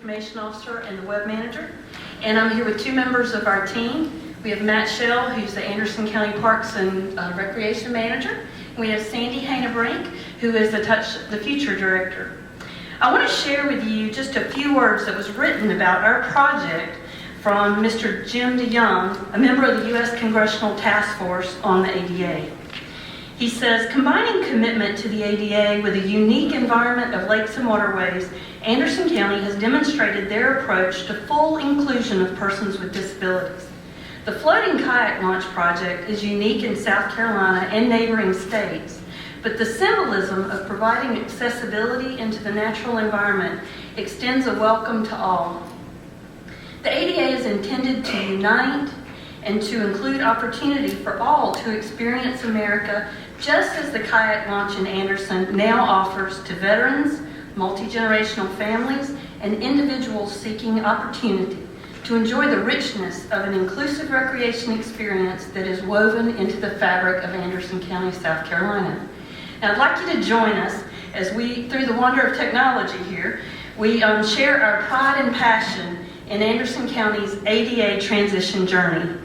Information Officer and the Web Manager. And I'm here with two members of our team. We have Matt Shell, who's the Anderson County Parks and Recreation Manager. And we have Sandy Hanebrink, who is the Future Director. I want to share with you just a few words that was written about our project from Mr. Jim DeYoung, a member of the U.S. Congressional Task Force on the ADA. He says, combining commitment to the ADA with a unique environment of lakes and waterways, Anderson County has demonstrated their approach to full inclusion of persons with disabilities. The floating kayak launch project is unique in South Carolina and neighboring states, but the symbolism of providing accessibility into the natural environment extends a welcome to all. The ADA is intended to unite and to include opportunity for all to experience America, just as the kayak launch in Anderson now offers to veterans, multi-generational families, and individuals seeking opportunity to enjoy the richness of an inclusive recreation experience that is woven into the fabric of Anderson County, South Carolina. Now, I'd like you to join us as we, through the wonder of technology here, we share our pride and passion in Anderson County's ADA transition journey.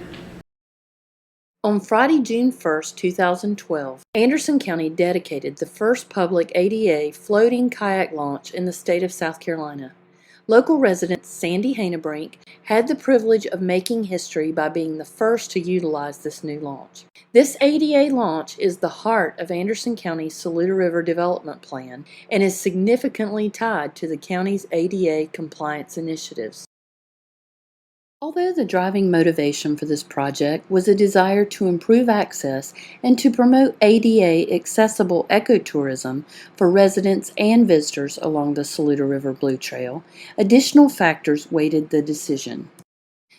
On Friday, June 1, 2012, Anderson County dedicated the first public ADA floating kayak launch in the state of South Carolina. Local resident Sandy Hanebrink had the privilege of making history by being the first to utilize this new launch. This ADA launch is the heart of Anderson County's Saluda River Development Plan and is significantly tied to the county's ADA compliance initiatives. Although the driving motivation for this project was a desire to improve access and to promote ADA accessible ecotourism for residents and visitors along the Saluda River Blue Trail, additional factors weighted the decision.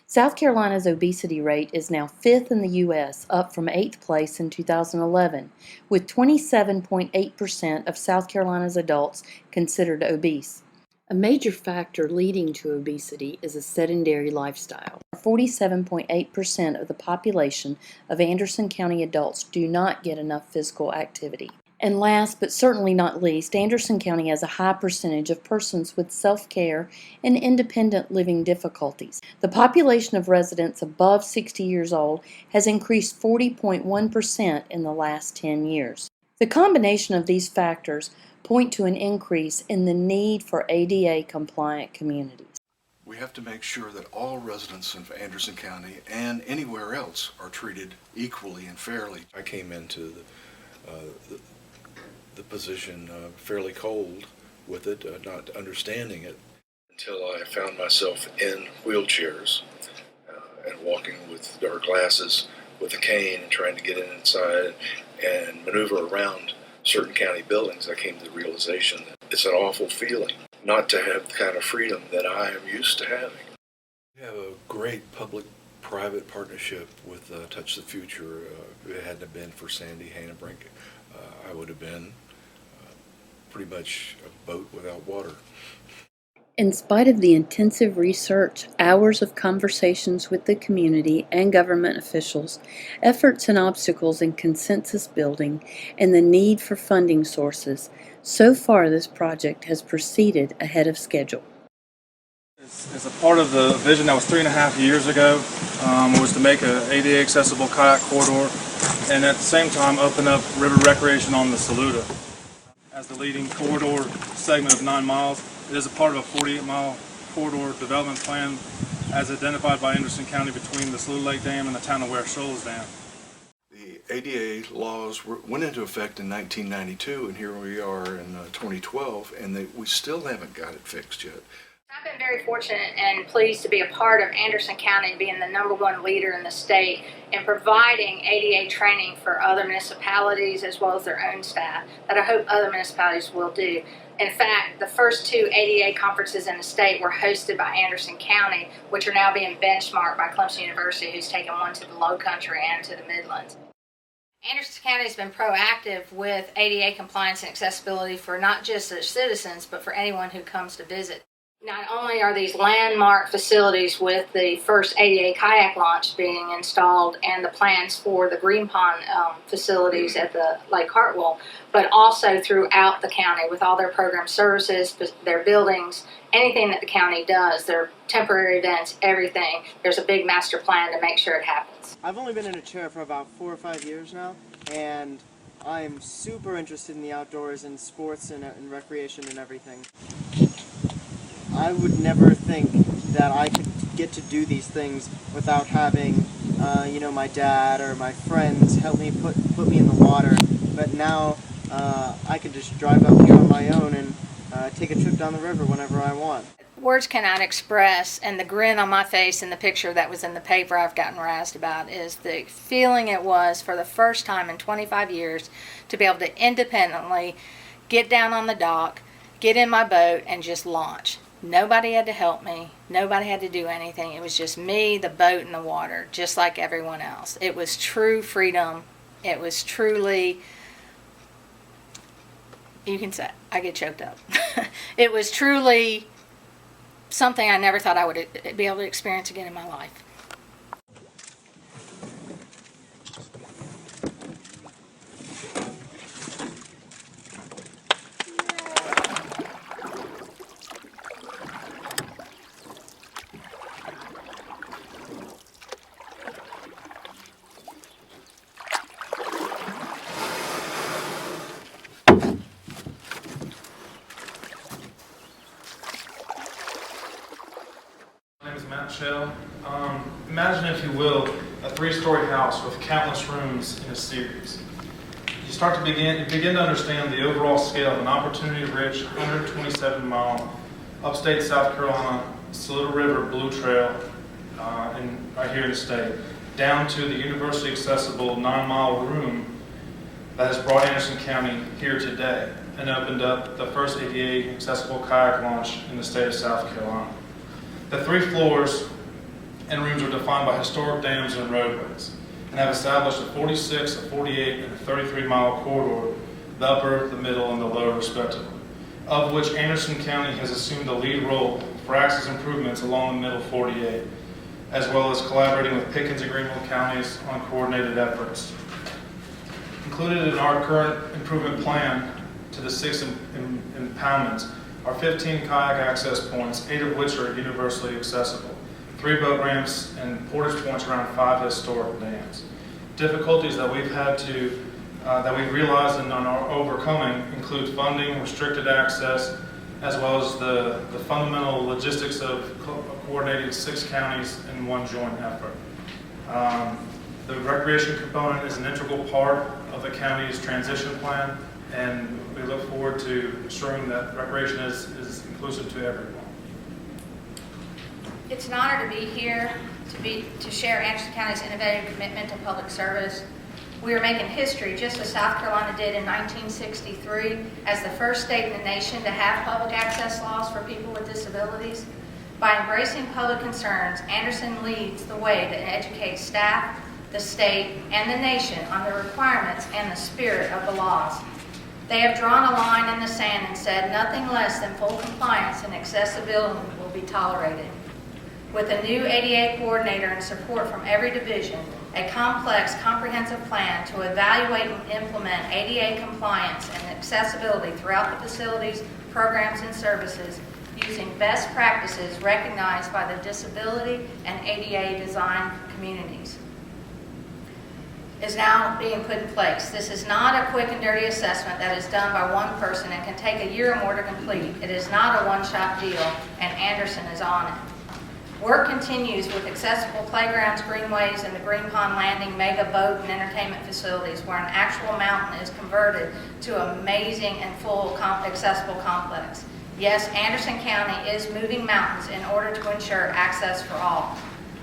South Carolina's obesity rate is now 5th in the U.S., up from 8th place in 2011, with 27.8% of South Carolina's adults considered obese. A major factor leading to obesity is a sedentary lifestyle. 47.8% of the population of Anderson County adults do not get enough physical activity. And last but certainly not least, Anderson County has a high percentage of persons with self-care and independent living difficulties. The population of residents above 60 years old has increased 40.1% in the last 10 years. The combination of these factors point to an increase in the need for ADA-compliant communities. We have to make sure that all residents of Anderson County and anywhere else are treated equally and fairly. I came into the position fairly cold with it, not understanding it, until I found myself in wheelchairs and walking with dark glasses with a cane and trying to get inside and maneuver around certain county buildings. I came to the realization that it's an awful feeling not to have the kind of freedom that I am used to having. We have a great public-private partnership with Touch the Future. If it hadn't been for Sandy Hanebrink, I would have been pretty much a boat without water. In spite of the intensive research, hours of conversations with the community and government officials, efforts and obstacles in consensus building, and the need for funding sources, so far this project has proceeded ahead of schedule. As a part of the vision that was 3.5 years ago, was to make an ADA accessible kayak corridor and at the same time open up river recreation on the Saluda. As the leading corridor segment of 9 miles, it is a part of a 48-mile corridor development plan as identified by Anderson County between the Saluda Lake Dam and the town of Ware Shoals Dam. The ADA laws went into effect in 1992, and here we are in 2012, and we still haven't got it fixed yet. I've been very fortunate and pleased to be a part of Anderson County being the #1 leader in the state in providing ADA training for other municipalities as well as their own staff that I hope other municipalities will do. In fact, the first 2 ADA conferences in the state were hosted by Anderson County, which are now being benchmarked by Clemson University, who's taken one to the Low Country and to the Midlands. Anderson County has been proactive with ADA compliance and accessibility for not just their citizens, but for anyone who comes to visit. Not only are these landmark facilities with the first ADA kayak launch being installed and the plans for the Green Pond facilities at the Lake Hartwell, but also throughout the county with all their program services, their buildings, anything that the county does, their temporary events, everything. There's a big master plan to make sure it happens. I've only been in a chair for about 4 or 5 years now, and I'm super interested in the outdoors and sports and recreation and everything. I would never think that I could get to do these things without having, my dad or my friends help me put me in the water. But now I can just drive up here on my own and take a trip down the river whenever I want. Words cannot express, and the grin on my face in the picture that was in the paper I've gotten razzed about is the feeling it was for the first time in 25 years to be able to independently get down on the dock, get in my boat, and just launch. Nobody had to help me. Nobody had to do anything. It was just me, the boat, and the water, just like everyone else. It was true freedom. It was truly, you can say, I get choked up. It was truly something I never thought I would be able to experience again in my life. Imagine, if you will, a 3-story house with countless rooms in a series. You begin to understand the overall scale of an opportunity-rich 127-mile Upstate South Carolina Saluda River Blue Trail right here in the state, down to the university accessible 9-mile room that has brought Anderson County here today and opened up the first ADA accessible kayak launch in the state of South Carolina. The 3 floors and rooms are defined by historic dams and roadways and have established a 46, a 48, and a 33-mile corridor, the upper, the middle, and the lower respectively, of which Anderson County has assumed the lead role for access improvements along the middle 48, as well as collaborating with Pickens and Greenville counties on coordinated efforts. Included in our current improvement plan to the 6 impoundments are 15 kayak access points, 8 of which are universally accessible, 3 boat ramps, and portage points around 5 historic dams. Difficulties that we've had to, that we've realized and are overcoming include funding, restricted access, as well as the fundamental logistics of coordinating 6 counties in one joint effort. The recreation component is an integral part of the county's transition plan, and we look forward to ensuring that recreation is inclusive to everyone. It's an honor to be here to share Anderson County's innovative commitment to public service. We are making history just as South Carolina did in 1963 as the first state in the nation to have public access laws for people with disabilities. By embracing public concerns, Anderson leads the way to educate staff, the state, and the nation on the requirements and the spirit of the laws. They have drawn a line in the sand and said nothing less than full compliance and accessibility will be tolerated. With a new ADA coordinator and support from every division, a complex, comprehensive plan to evaluate and implement ADA compliance and accessibility throughout the facilities, programs, and services using best practices recognized by the disability and ADA design communities is now being put in place. This is not a quick and dirty assessment that is done by one person and can take a year or more to complete. It is not a one-shot deal, and Anderson is on it. Work continues with accessible playgrounds, greenways, and the Green Pond Landing mega boat and entertainment facilities where an actual mountain is converted to an amazing and full accessible complex. Yes, Anderson County is moving mountains in order to ensure access for all.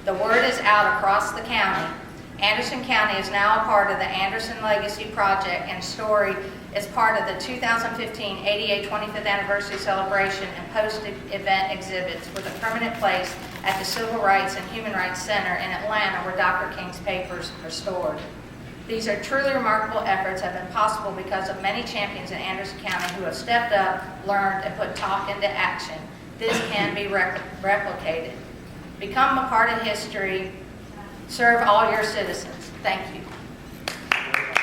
The word is out across the county. Anderson County is now a part of the Anderson Legacy Project, and Story is part of the 2015 ADA 25th Anniversary Celebration and post-event exhibits with a permanent place at the Civil Rights and Human Rights Center in Atlanta where Dr. King's papers are stored. These are truly remarkable efforts have been possible because of many champions in Anderson County who have stepped up, learned, and put talk into action. this can be replicated. Become a part of history. Serve all your citizens. Thank you.